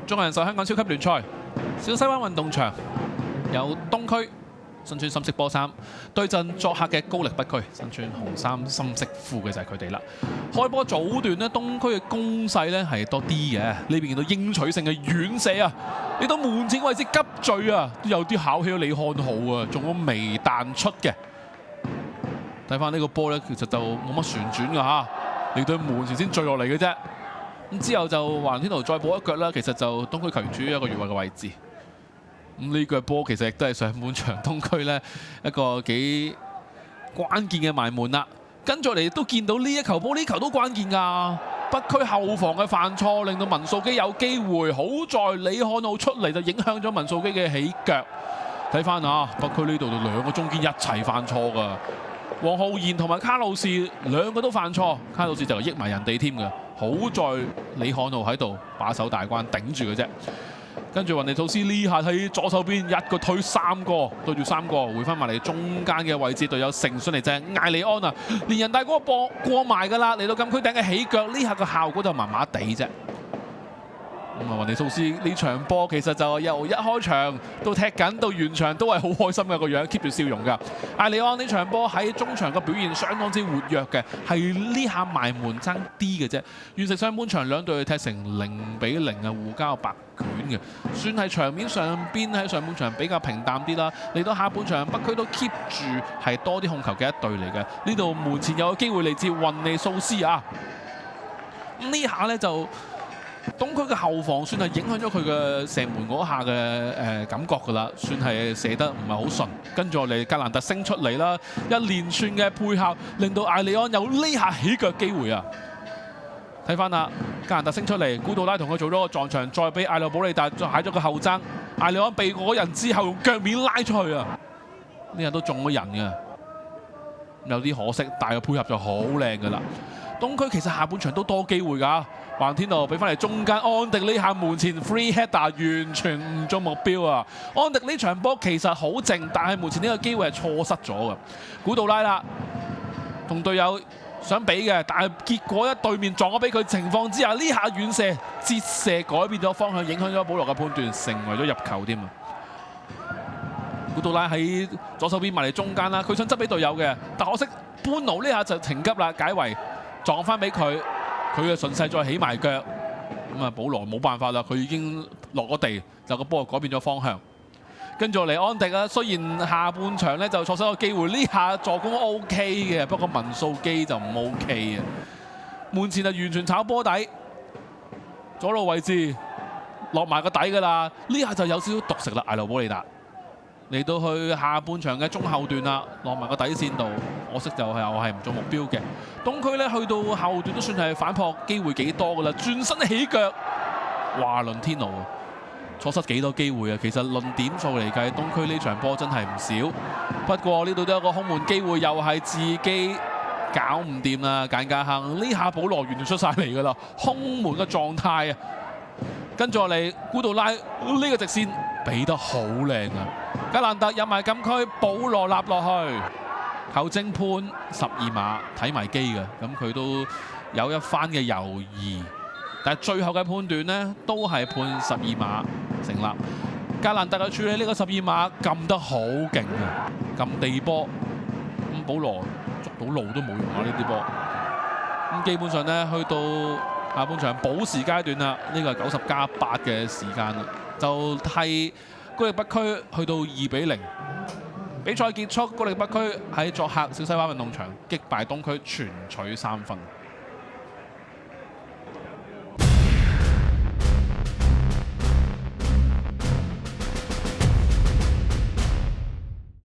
中國人壽香港超級聯賽，小西灣運動場由東區身穿深色波衫對陣作客嘅高力北區，身穿紅衫深色褲嘅就係佢哋啦。開波早段呢，東區嘅攻勢呢係多啲嘅，呢邊見到應取勝嘅遠射啊，呢度門前位置急墜啊，都有啲考起咗李漢豪啊，仲有微彈出嘅。睇翻呢個波呢，其實就冇乜旋轉㗎嚇，嚟到門前先墜落嚟嘅啫。咁之後就華倫天奴再補一腳啦，其實就東區球員處於一個越位嘅位置。咁呢腳波其實亦都係上半場東區呢一個幾關鍵嘅埋門啦。跟住嚟都見到呢一球波，呢球都關鍵㗎。北區後防嘅犯錯，令到文素基有機會，好在李漢浩出嚟就影響咗文素基嘅起腳。睇翻啊，北區呢度兩個中堅一齊犯錯㗎。黃浩然同埋卡路士兩個都犯錯，卡路士就益埋人哋添嘅。好在李漢浩喺度把守大關頂住嘅啫。跟住雲尼吐斯呢下喺左手邊一個推三個，對住三個回翻埋嚟中間嘅位置，隊友誠信嚟正艾利安啊，連人帶嗰個波過埋㗎啦，嚟到禁區頂嘅起腳，呢下個效果就麻麻地啫。咁啊，雲尼吐斯呢場波其實就由一開場到踢緊到完場都係好開心嘅個樣 ，keep 住笑容㗎。艾利安呢場波喺中場嘅表現相當之活躍嘅，係呢下埋門爭啲嘅啫。完成上半場兩隊踢成0-0啊，互交白卷嘅，算係場面上邊喺上半場比較平淡啲啦。嚟到下半場北區都 keep 住係多啲控球嘅一隊嚟嘅。呢度門前有個機會嚟自雲尼素斯啊，呢下呢就。東區嘅後防算係影響咗佢嘅射門嗰下嘅感覺㗎啦，算係射得唔係好順。跟住落嚟，格蘭特升出嚟啦，一連串嘅配合令到艾利安有呢下起腳機會啊！睇翻啦，格蘭特升出嚟，古道拉同佢做咗個撞牆，再俾艾洛保利達再踩咗個後爭，艾利安避過人之後用腳面拉出去啊！呢下都中咗人㗎，有啲可惜，但係配合就好靚㗎啦。東區其實下半場都多機會㗎。華倫天奴俾翻嚟中間，安迪呢下門前 free header 完全唔中目標啊！安迪呢場波其實好靜，但係門前呢個機會係錯失咗嘅。古道拉啦，同隊友想俾嘅，但係結果對面撞咗俾佢情況之下，呢下遠射折射改變咗方向，影響咗保羅嘅判斷，成為咗入球添啊！古道拉喺左手邊埋嚟中間啦，佢想執俾隊友嘅，但可惜班奴呢下就停急啦，解圍撞翻俾佢。佢嘅順勢再起埋腳，咁啊保羅冇辦法啦，佢已經落咗地，就個波改變咗方向。跟住落嚟安迪啊，雖然下半場咧就錯失個機會，呢下助攻 OK 嘅，不過文素基就唔 OK 啊。門前就完全炒波底，左路位置落埋個底㗎啦，呢下就有少少獨食啦，艾羅保利達。嚟到去下半場嘅中後段啦，落埋個底線度，可惜就係又係唔中目標嘅。東區咧去到後段都算係反撲機會幾多㗎啦，轉身起腳，華倫天奴錯失幾多機會啊！其實論點數嚟計，東區呢場波真係唔少。不過呢度都有個空門機會，又係自己搞唔掂啦，簡家亨呢下保羅完全出晒嚟㗎啦，空門嘅狀態啊！跟住落嚟，古道拉呢個直線俾得好靚啊！格蘭特入埋禁區，保羅立落去，球證判12碼，睇埋機嘅，咁佢都有一番嘅猶豫，但係最後嘅判斷呢，都係判12碼成立。格蘭特嘅處理呢個12碼撳得好勁啊，撳地波，咁保羅捉到路都冇用啊！呢啲波，咁基本上呢，去到下半場補時階段啦，呢個係90+8嘅時間啦，就係高力北區去到2-0。比賽結束，高力北區喺作客小西灣運動場擊敗東區，全取3分。